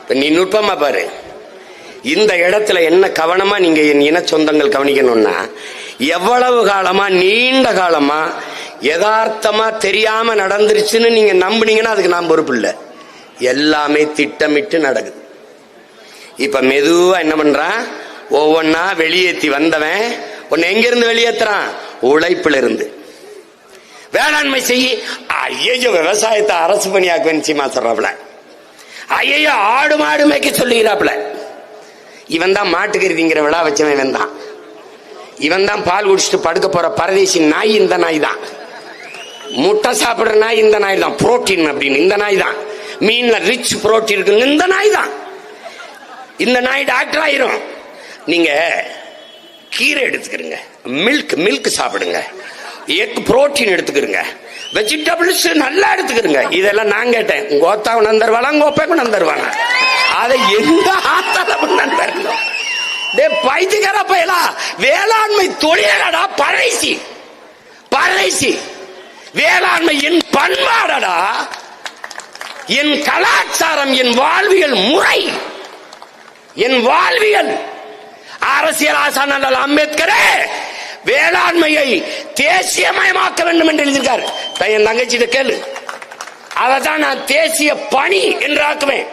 இப்ப நீ நுட்பமா பாரு, இந்த இடத்துல என்ன கவனமா நீங்க என் இன சொந்தங்கள் கவனிக்கணும்னா, எவ்வளவு காலமா நீண்ட காலமா யதார்த்தமா தெரியாம நடந்துருச்சுன்னு நீங்க நம்புனீங்கன்னா அதுக்கு நான் பொறுப்பு இல்லை. எல்லாமே திட்டமிட்டு நடக்குது. இப்ப மெதுவா என்ன பண்றான், ஒவ்வொன்னா வெளியேற்றி வந்தவன் உன்னை எங்கிருந்து வெளியேற்றுறான், உழைப்புல இருந்து. வேளாண்மை செய்ய ஐயோ விவசாயத்தை அரசு பணியாக்குவேன் நிச்சயமா சொல்றாப்புல. ஐயோ ஆடு மாடு மேய்க்க சொல்லுகிறாப்புல. இவன் தான் மாட்டுக்கருதிங்கிற விழா வச்சவன். இவன் தான் இவன் தான் பால் குடிச்சிட்டு படுக்க போற பரதேசி நாய் இந்த நாய் தான். முட்டை சாப்பிடுற நாய் இந்த நாய் தான். புரோட்டீன் அப்படின்னு இந்த நாய் தான். மீன்ல ரிச் புரோட்டீன் இருக்கு இந்த நாய் தான். இந்த நாய் டாக்டர் ஆயிரும். நீங்க கீரை எடுத்துக்கிறீங்க, மில்க் சாப்பிடுங்க, எக் புரோட்டீன் எடுத்துக்கிறீங்க, வெஜிடபிள்ஸ் நல்லா எடுத்துக்கிறீங்க. இதெல்லாம் நான் கேட்டேன். உங்க ஓத்தா கொண்டு தருவாங்க, உங்க ஒப்பை கொண்டு தருவாங்க. அதை எந்த ஆத்தால கொண்டு தரணும்? பைத்தியக்கார பயலா, வேளாண்மை தொழிலடா பரதேசி பரதேசி. வேளாண்மை என் பண்பாடடா, என் கலாச்சாரம், என் வாழ்வியல் முறை, என் வாழ்வியல். அரசியல் ஆசான் அம்பேத்கரே வேளாண்மையை தேசியமயமாக்க வேண்டும் என்று எழுதியிருக்கார். என் தங்கச்சிட்ட கேளு, அதான் நான் தேசிய பணி என்று ஆக்குவேன்.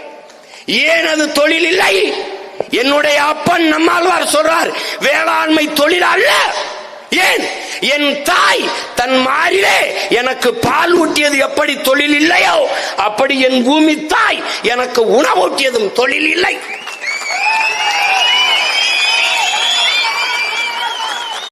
ஏன் அது தொழில் இல்லை? என்னுடைய அப்பன் நம்மாழ்வார் சொல்றார், வேளாண்மை தொழில் அல்ல. ஏன்? என் தாய் தன் மாறிலே எனக்கு பால் ஊட்டியது எப்படி தொழில் இல்லையோ, அப்படி என் பூமி தாய் எனக்கு உணவூட்டியதும் தொழில் இல்லை.